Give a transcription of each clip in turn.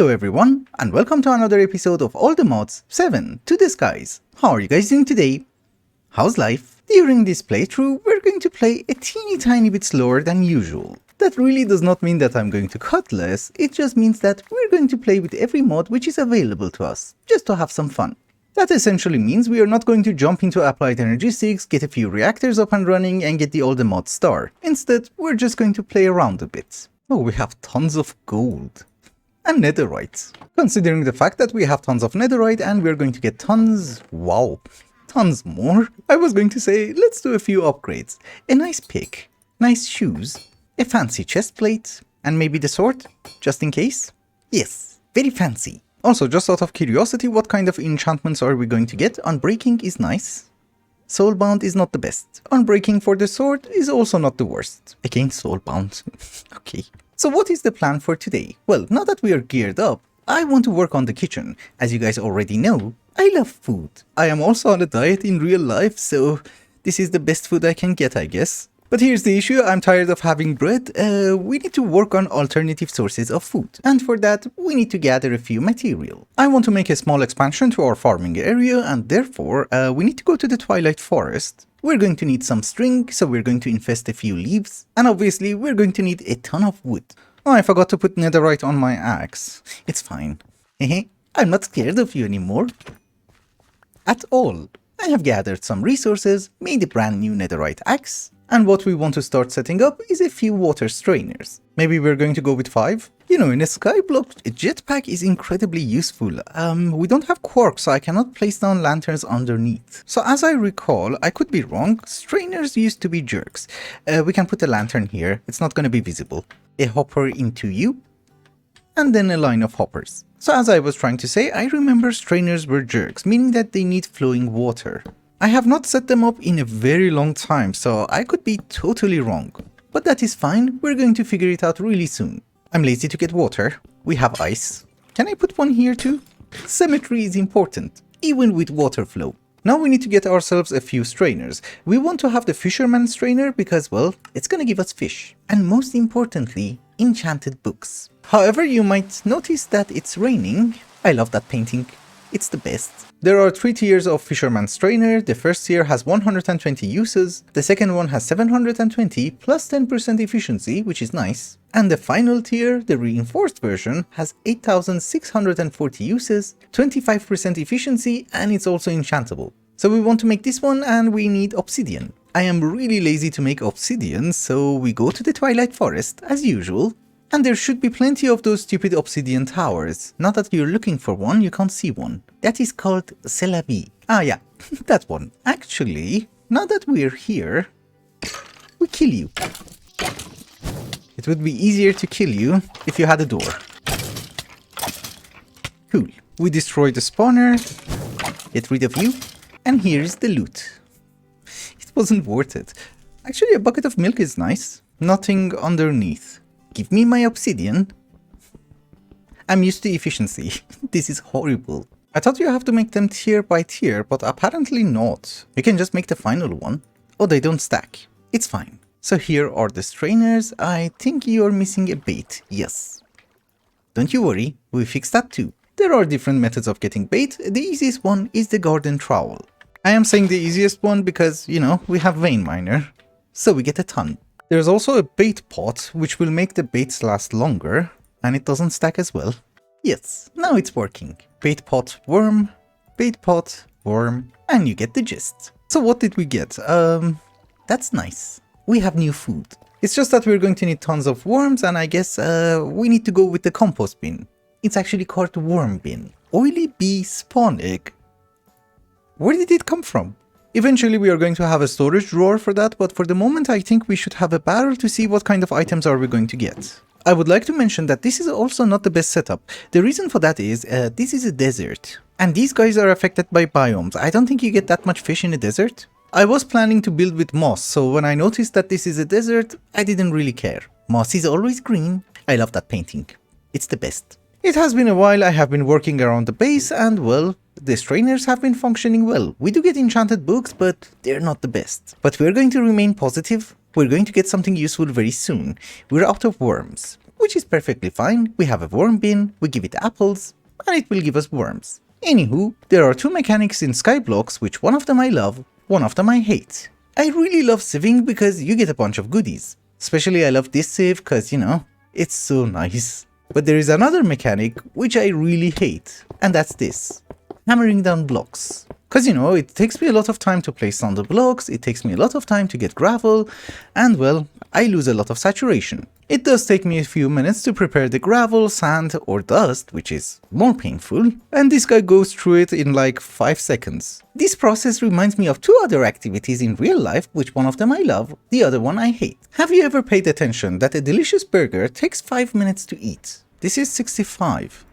Hello everyone, and welcome to another episode of All the Mods 7 to the Skies. How are you guys doing today? How's life? During this playthrough, we're going to play a teeny tiny bit slower than usual. That really does not mean that I'm going to cut less, it just means that we're going to play with every mod which is available to us, just to have some fun. That essentially means we are not going to jump into Applied Energy 6, get a few reactors up and running and get the All the Mod star. Instead, we're just going to play around a bit. Oh, we have tons of gold. And netherite. Considering the fact that we have tons of netherite and we're going to get tons more, I was going to say let's do a few upgrades. A nice pick, nice shoes, a fancy chest plate, and maybe the sword, just in case? Yes, very fancy. Also, just out of curiosity, what kind of enchantments are we going to get? Unbreaking is nice. Soulbound is not the best. Unbreaking for the sword is also not the worst. Again, soulbound. Okay. So what is the plan for today? Well, now that we are geared up, I want to work on the kitchen. As you guys already know, I love food. I am also on a diet in real life, so this is the best food I can get, I guess. But here's the issue, I'm tired of having bread. We need to work on alternative sources of food. And for that, we need to gather a few material. I want to make a small expansion to our farming area, and therefore, we need to go to the Twilight Forest. We're going to need some string, so we're going to infest a few leaves. And obviously, we're going to need a ton of wood. Oh, I forgot to put netherite on my axe. It's fine. Hehe, I'm not scared of you anymore. At all. I have gathered some resources, made a brand new netherite axe, and what we want to start setting up is a few water strainers. Maybe we're going to go with 5? You know, in a skyblock, a jetpack is incredibly useful. We don't have quark, so I cannot place down lanterns underneath. So as I recall, I could be wrong, strainers used to be jerks. We can put a lantern here, it's not going to be visible. A hopper into you, and then a line of hoppers. So as I was trying to say, I remember strainers were jerks, meaning that they need flowing water. I have not set them up in a very long time, so I could be totally wrong. But that is fine, we're going to figure it out really soon. I'm lazy to get water. We have ice. Can I put one here too? Symmetry is important, even with water flow. Now we need to get ourselves a few strainers. We want to have the fisherman strainer because, well, it's gonna give us fish. And most importantly, enchanted books. However, you might notice that it's raining. I love that painting. It's the best. There are 3 tiers of fisherman strainer. The first tier has 120 uses, the second one has 720 plus 10% efficiency, which is nice. And the final tier, the reinforced version, has 8640 uses, 25% efficiency, and it's also enchantable. So we want to make this one and we need obsidian. I am really lazy to make obsidian, so we go to the Twilight Forest as usual. And there should be plenty of those stupid obsidian towers. Not that you're looking for one, you can't see one. That is called C'est la vie. Ah yeah, that one. Actually, now that we're here, we kill you. It would be easier to kill you if you had a door. Cool. We destroy the spawner, get rid of you, and here's the loot. It wasn't worth it. Actually, a bucket of milk is nice. Nothing underneath. Give me my obsidian. I'm used to efficiency. This is horrible. I thought you have to make them tier by tier, but apparently not. You can just make the final one. Oh, they don't stack. It's fine. So here are the strainers. I think you're missing a bait. Yes. Don't you worry, we fixed that too. There are different methods of getting bait. The easiest one is the garden trowel. I am saying the easiest one because, you know, we have vein miner. So we get a ton. There's also a bait pot, which will make the baits last longer, and it doesn't stack as well. Yes, now it's working. Bait pot, worm, and you get the gist. So what did we get? That's nice. We have new food. It's just that we're going to need tons of worms, and I guess we need to go with the compost bin. It's actually called worm bin. Oily bee spawn egg. Where did it come from? Eventually we are going to have a storage drawer for that, but for the moment I think we should have a barrel to see what kind of items are we going to get. I would like to mention that this is also not the best setup. The reason for that is, this is a desert. And these guys are affected by biomes. I don't think you get that much fish in a desert. I was planning to build with moss, so when I noticed that this is a desert, I didn't really care. Moss is always green. I love that painting. It's the best. It has been a while I have been working around the base and, well, the strainers have been functioning well. We do get enchanted books, but they're not the best. But we're going to remain positive. We're going to get something useful very soon. We're out of worms. which is perfectly fine. We have a worm bin, we give it apples, and it will give us worms. Anywho, there are two mechanics in skyblocks, which one of them I love, one of them I hate. I really love sieving because you get a bunch of goodies. Especially I love this sieve because, you know, it's so nice. But there is another mechanic which I really hate, and that's this. Hammering down blocks. Because, you know, it takes me a lot of time to place down the blocks, it takes me a lot of time to get gravel, and well, I lose a lot of saturation. It does take me a few minutes to prepare the gravel, sand, or dust, which is more painful, and this guy goes through it in like 5 seconds. This process reminds me of two other activities in real life, which one of them I love, the other one I hate. Have you ever paid attention that a delicious burger takes 5 minutes to eat? This is 65.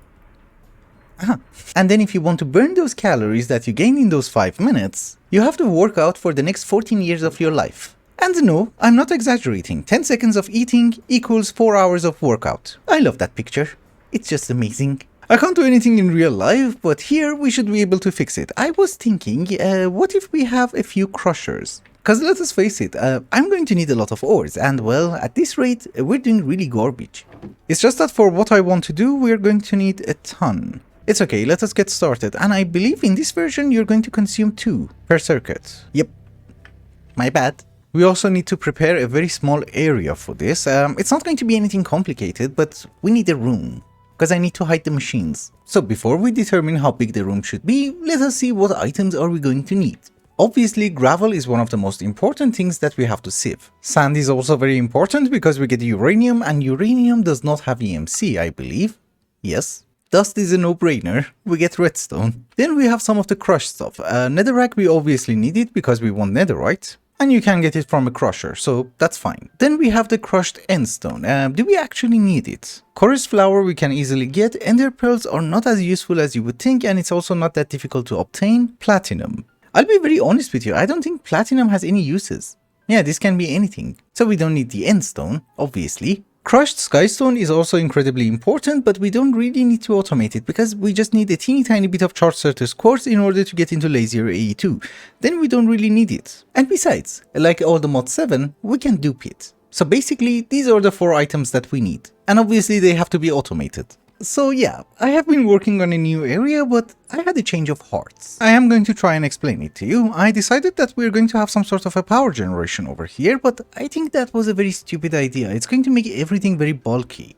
And then if you want to burn those calories that you gain in those 5 minutes, you have to work out for the next 14 years of your life. And no, I'm not exaggerating, 10 seconds of eating equals 4 hours of workout. I love that picture. It's just amazing. I can't do anything in real life, but here we should be able to fix it. I was thinking, what if we have a few crushers? Because let us face it, I'm going to need a lot of ores, and well, at this rate, we're doing really garbage. It's just that for what I want to do, we're going to need a ton. It's okay, let us get started, and I believe in this version you're going to consume 2 per circuit. Yep, my bad. We also need to prepare a very small area for this. It's not going to be anything complicated, but we need a room, because I need to hide the machines. So before we determine how big the room should be, let us see what items are we going to need. Obviously, gravel is one of the most important things that we have to sieve. Sand is also very important because we get uranium, and uranium does not have EMC, I believe. Yes. Dust is a no-brainer, we get redstone. Then we have some of the crushed stuff. Netherrack we obviously need it because we want netherite. And you can get it from a crusher, so that's fine. Then we have the crushed endstone. Do we actually need it? Chorus flour we can easily get, ender pearls are not as useful as you would think, and it's also not that difficult to obtain. Platinum. I'll be very honest with you, I don't think platinum has any uses. Yeah, this can be anything. So we don't need the endstone, obviously. Crushed skystone is also incredibly important, but we don't really need to automate it because we just need a teeny tiny bit of charged Certus quartz in order to get into lazier AE2. Then we don't really need it. And besides, like all the mod 7, we can dupe it. So basically, these are the 4 items that we need. And obviously they have to be automated. So yeah, I have been working on a new area, but I had a change of hearts. I am going to try and explain it to you. I decided that we're going to have some sort of a power generation over here, but I think that was a very stupid idea. It's going to make everything very bulky.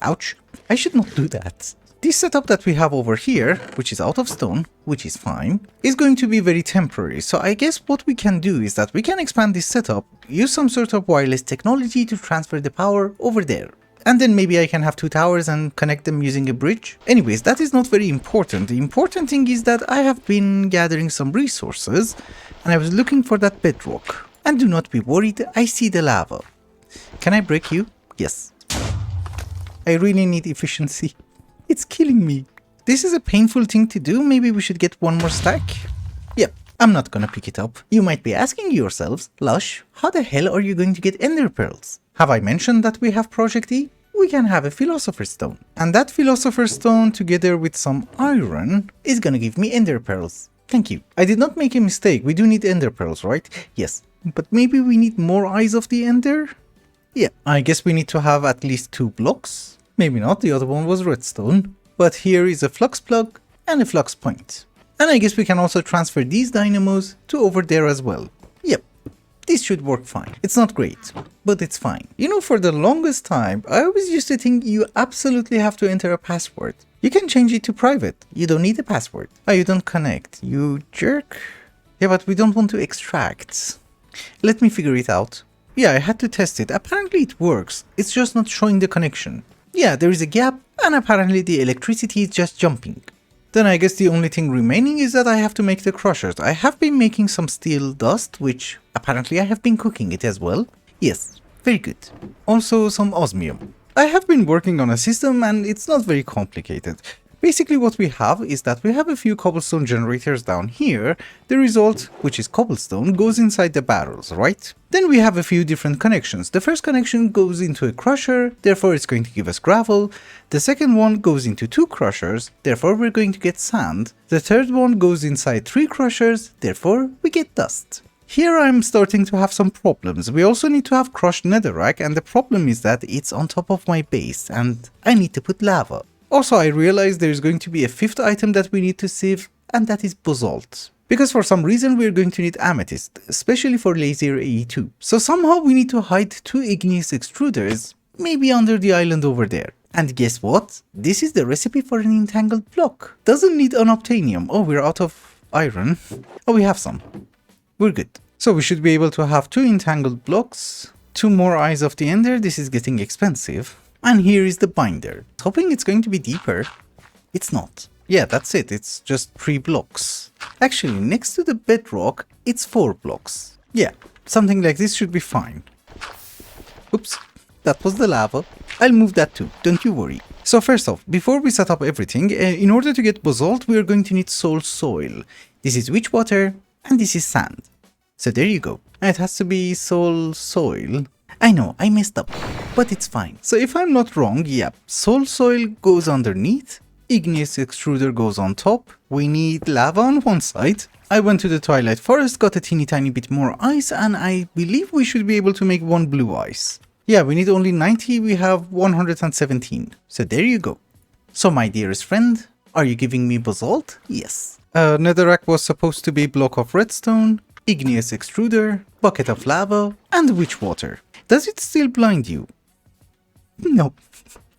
Ouch. I should not do that. This setup that we have over here, which is out of stone, which is fine, is going to be very temporary. So I guess what we can do is that we can expand this setup, use some sort of wireless technology to transfer the power over there. And then maybe I can have 2 towers and connect them using a bridge. Anyways, that is not very important. The important thing is that I have been gathering some resources and I was looking for that bedrock. And do not be worried, I see the lava. Can I break you? Yes. I really need efficiency. It's killing me. This is a painful thing to do. Maybe we should get 1 more stack. Yep, I'm not gonna pick it up. You might be asking yourselves, Lush, how the hell are you going to get ender pearls? Have I mentioned that we have Project E? We can have a Philosopher's Stone. And that Philosopher's Stone together with some iron is gonna give me ender pearls. Thank you. I did not make a mistake. We do need ender pearls, right? Yes. But maybe we need more eyes of the ender? Yeah, I guess we need to have at least 2 blocks. Maybe not, the other one was redstone. But here is a flux plug and a flux point. And I guess we can also transfer these dynamos to over there as well. Yep. This should work fine. It's not great, but it's fine. You know, for the longest time, I always used to think you absolutely have to enter a password. You can change it to private. You don't need a password. Oh, you don't connect. You jerk. Yeah, but we don't want to extract. Let me figure it out. Yeah, I had to test it. Apparently it works. It's just not showing the connection. Yeah, there is a gap, and apparently the electricity is just jumping. Then I guess the only thing remaining is that I have to make the crushers. I have been making some steel dust, which apparently I have been cooking it as well. Yes, very good. Also some osmium. I have been working on a system and it's not very complicated. Basically what we have is that we have a few cobblestone generators down here. The result, which is cobblestone, goes inside the barrels, right? Then we have a few different connections. The first connection goes into a crusher, therefore it's going to give us gravel. The second one goes into 2 crushers, therefore we're going to get sand. The third one goes inside 3 crushers, therefore we get dust. Here I'm starting to have some problems. We also need to have crushed netherrack, and the problem is that it's on top of my base and I need to put lava. Also, I realized there's going to be a fifth item that we need to sieve, and that is basalt. Because for some reason we're going to need amethyst, especially for laser AE2. So somehow we need to hide 2 igneous extruders, maybe under the island over there. And guess what? This is the recipe for an entangled block. Doesn't need unobtainium. Oh, we're out of iron. Oh, we have some. We're good. So we should be able to have 2 entangled blocks, 2 more eyes of the ender. This is getting expensive. And here is the binder. Hoping it's going to be deeper. It's not. Yeah, that's it. It's just 3 blocks. Actually, next to the bedrock, it's 4 blocks. Yeah, something like this should be fine. Oops, that was the lava. I'll move that too, don't you worry. So first off, before we set up everything, in order to get basalt, we are going to need soul soil. This is witch water, and this is sand. So there you go. And it has to be soul soil. I know, I messed up, but it's fine. So if I'm not wrong, yeah, soul soil goes underneath, igneous extruder goes on top, we need lava on one side. I went to the Twilight Forest, got a teeny tiny bit more ice, and I believe we should be able to make 1 blue ice. Yeah, we need only 90, we have 117. So there you go. So my dearest friend, are you giving me basalt? Yes. Netherrack was supposed to be block of redstone, igneous extruder, bucket of lava, and witch water. Does it still blind you? No.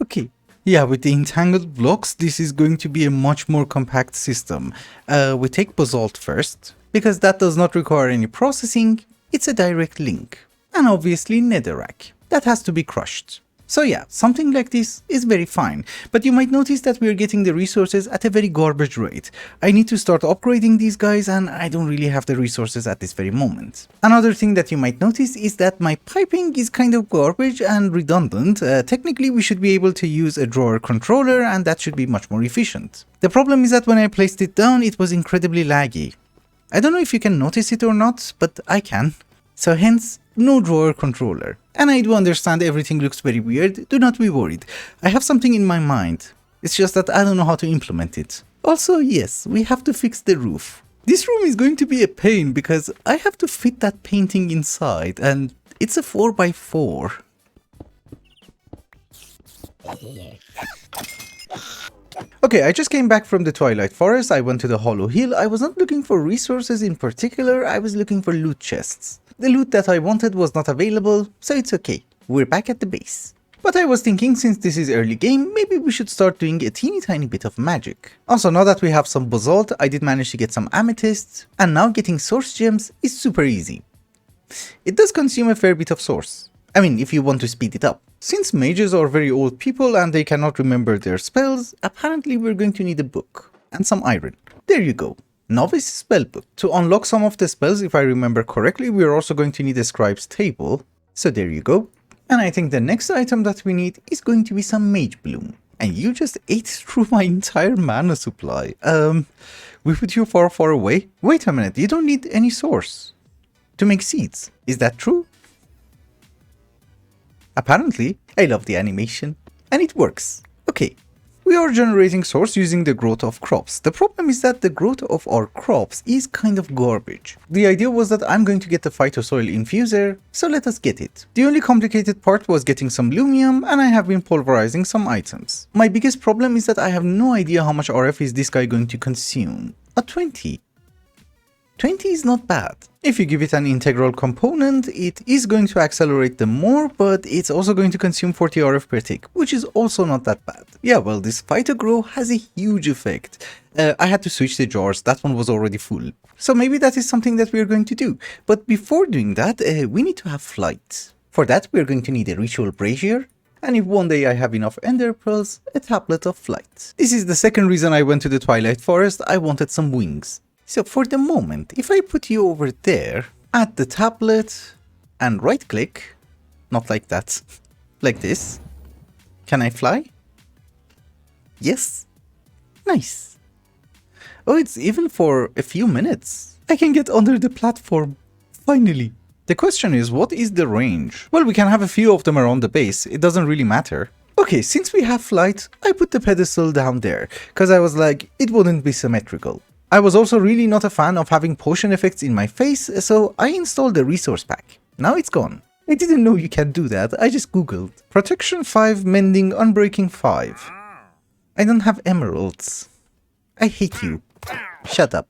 Okay. Yeah, with the entangled blocks, this is going to be a much more compact system. We take basalt first, because that does not require any processing, it's a direct link. And obviously netherrack, that has to be crushed. So yeah, something like this is very fine, but you might notice that we are getting the resources at a very garbage rate. I need to start upgrading these guys and I don't really have the resources at this very moment. Another thing that you might notice is that my piping is kind of garbage and redundant. Technically we should be able to use a drawer controller and that should be much more efficient. The problem is that when I placed it down it was incredibly laggy. I don't know if you can notice it or not, but I can. So hence, no drawer controller. And I do understand everything looks very weird, do not be worried. I have something in my mind. It's just that I don't know how to implement it. Also, yes, we have to fix the roof. This room is going to be a pain because I have to fit that painting inside and it's a 4x4. Okay, I just came back from the Twilight Forest, I went to the Hollow Hill. I was not looking for resources in particular, I was looking for loot chests. The loot that I wanted was not available, so it's okay. We're back at the base. But I was thinking, since this is early game, maybe we should start doing a teeny tiny bit of magic. Also, now that we have some basalt, I did manage to get some amethyst, and now getting source gems is super easy. It does consume a fair bit of source. I mean, if you want to speed it up. Since mages are very old people and they cannot remember their spells, apparently we're going to need a book and some iron. There you go. Novice spellbook. To unlock some of the spells, if I remember correctly, we're also going to need a scribe's table. So there you go. And I think the next item that we need is going to be some mage bloom. And you just ate through my entire mana supply. We put you far, far away. Wait a minute, you don't need any source to make seeds. Is that true? Apparently, I love the animation. And it works. Okay. We are generating source using the growth of crops. The problem is that the growth of our crops is kind of garbage. The idea was that I'm going to get the phytosoil infuser, so let us get it. The only complicated part was getting some lumium, and I have been pulverizing some items. My biggest problem is that I have no idea how much RF is this guy going to consume. A 20. 20 is not bad. If you give it an integral component, it is going to accelerate them more, but it's also going to consume 40 RF per tick, which is also not that bad. Yeah, well, this phytogrow has a huge effect. I had to switch the jars, that one was already full. So maybe that is something that we're going to do. But before doing that, we need to have flight. For that, we're going to need a ritual brazier, and if one day I have enough ender pearls, a tablet of flight. This is the second reason I went to the Twilight Forest. I wanted some wings. So for the moment, if I put you over there, add the tablet and right click, not like that, like this. Can I fly? Yes. Nice. Oh, it's even for a few minutes. I can get under the platform. Finally. The question is, what is the range? Well, we can have a few of them around the base. It doesn't really matter. Okay, since we have flight, I put the pedestal down there, because I was like, it wouldn't be symmetrical. I was also really not a fan of having potion effects in my face, so I installed the resource pack. Now it's gone. I didn't know you can do that, I just googled. Protection 5, mending, unbreaking 5. I don't have emeralds. I hate you. Shut up.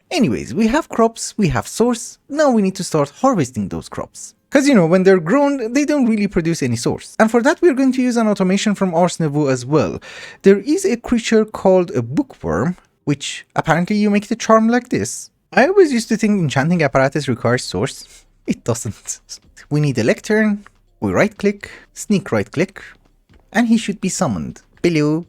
Anyways, we have crops, we have source, now we need to start harvesting those crops. Cause you know, when they're grown, they don't really produce any source. And for that we're going to use an automation from Ars Nouveau as well. There is a creature called a bookworm, which apparently you make the charm like this. I always used to think enchanting apparatus requires source. It doesn't. We need a lectern, we right click, sneak right click, and he should be summoned. Hello.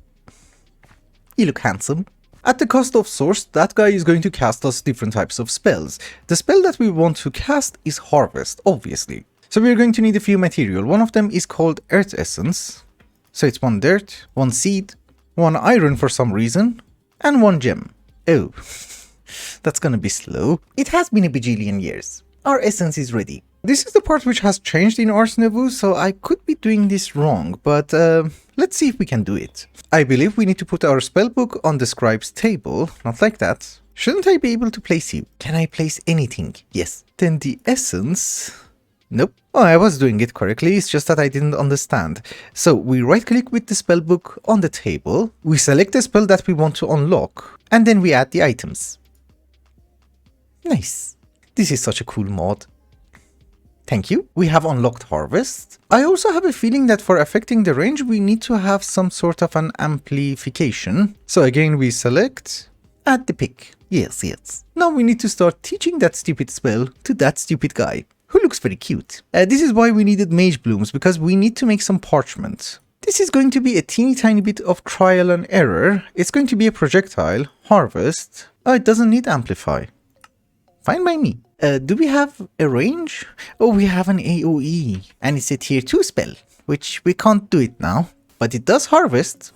You look handsome. At the cost of source, that guy is going to cast us different types of spells. The spell that we want to cast is Harvest, obviously. So we're going to need a few material. One of them is called Earth Essence. So it's 1 dirt, 1 seed, 1 iron for some reason, and 1 gem. Oh, that's gonna be slow. It has been a bajillion years. Our essence is ready. This is the part which has changed in Ars Nouveau, so I could be doing this wrong, but let's see if we can do it. I believe we need to put our spellbook on the scribe's table, not like that. Shouldn't I be able to place you? Can I place anything? Yes. Then the essence... Nope. Oh, I was doing it correctly, it's just that I didn't understand. So we right click with the spellbook on the table, we select the spell that we want to unlock, and then we add the items. Nice. This is such a cool mod. Thank you. We have unlocked Harvest. I also have a feeling that for affecting the range we need to have some sort of an amplification. So again we select, add the pick. Yes, yes. Now we need to start teaching that stupid spell to that stupid guy, who looks very cute. This is why we needed mage blooms, because we need to make some parchment. This is going to be a teeny tiny bit of trial and error. It's going to be a projectile, Harvest. Oh, it doesn't need amplify. Fine by me. Do we have a range? Oh, we have an AoE, and it's a tier 2 spell, which we can't do it now, but it does harvest.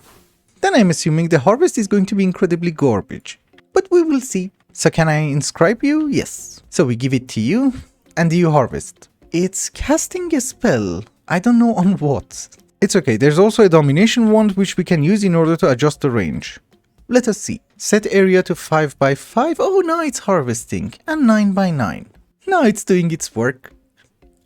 Then I'm assuming the harvest is going to be incredibly garbage, but we will see. So can I inscribe you? Yes. So we give it to you, and you harvest. It's casting a spell. I don't know on what. It's okay, there's also a domination wand which we can use in order to adjust the range. Let us see. Set area to 5 by 5. Oh, now it's harvesting. And 9 by 9. Now it's doing its work.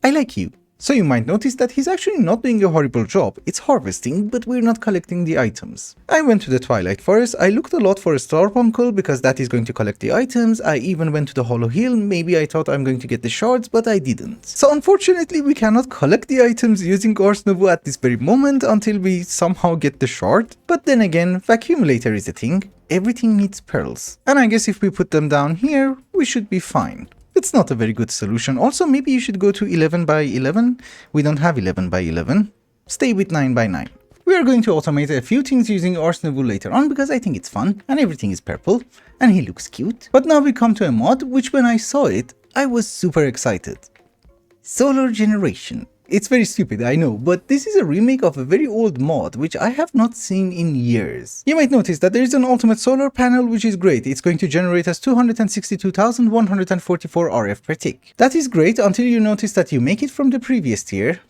I like you. So you might notice that he's actually not doing a horrible job. It's harvesting, but we're not collecting the items. I went to the Twilight Forest. I looked a lot for a Starpuncle because that is going to collect the items. I even went to the Hollow Hill. Maybe I thought I'm going to get the shards, but I didn't. So unfortunately, we cannot collect the items using Ars Nouveau at this very moment until we somehow get the shard. But then again, Vacuumulator is a thing. Everything needs pearls. And I guess if we put them down here, we should be fine. It's not a very good solution. Also, maybe you should go to 11 by 11. We don't have 11 by 11. Stay with 9 by 9. We are going to automate a few things using Ars Nouveau later on because I think it's fun and everything is purple and he looks cute. But now we come to a mod which when I saw it, I was super excited. Solar Generation. It's very stupid, I know, but this is a remake of a very old mod which I have not seen in years. You might notice that there is an ultimate solar panel which is great. It's going to generate us 262,144 RF per tick. That is great until you notice that you make it from the previous tier,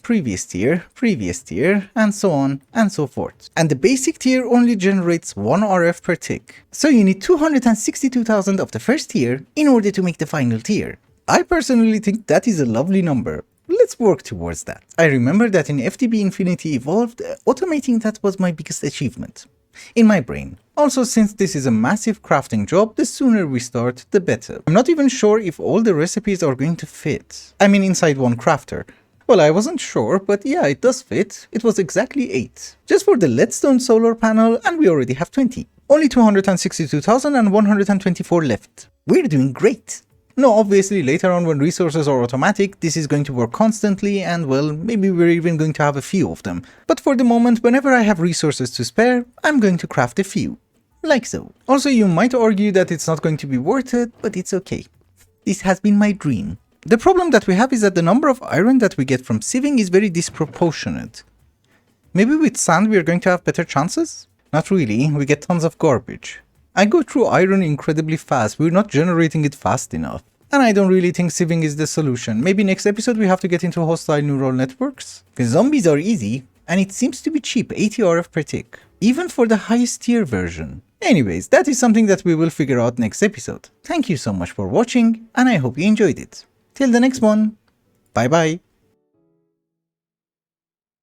and so on and so forth. And the basic tier only generates 1 RF per tick. So you need 262,000 of the first tier in order to make the final tier. I personally think that is a lovely number. Let's work towards that. I remember that in FTB Infinity Evolved, automating that was my biggest achievement. In my brain. Also, since this is a massive crafting job, the sooner we start, the better. I'm not even sure if all the recipes are going to fit. I mean inside one crafter. Well, I wasn't sure, but yeah, it does fit. It was exactly 8. Just for the leadstone solar panel, and we already have 20. Only 262,124 left. We're doing great. No, obviously later on when resources are automatic, this is going to work constantly and well, maybe we're even going to have a few of them. But for the moment, whenever I have resources to spare, I'm going to craft a few. Like so. Also, you might argue that it's not going to be worth it, but it's okay. This has been my dream. The problem that we have is that the number of iron that we get from sieving is very disproportionate. Maybe with sand we are going to have better chances? Not really, we get tons of garbage. I go through iron incredibly fast, we're not generating it fast enough. And I don't really think sieving is the solution. Maybe next episode we have to get into hostile neural networks? Because zombies are easy, and it seems to be cheap, 80 RF per tick. Even for the highest tier version. Anyways, that is something that we will figure out next episode. Thank you so much for watching, and I hope you enjoyed it. Till the next one, bye bye.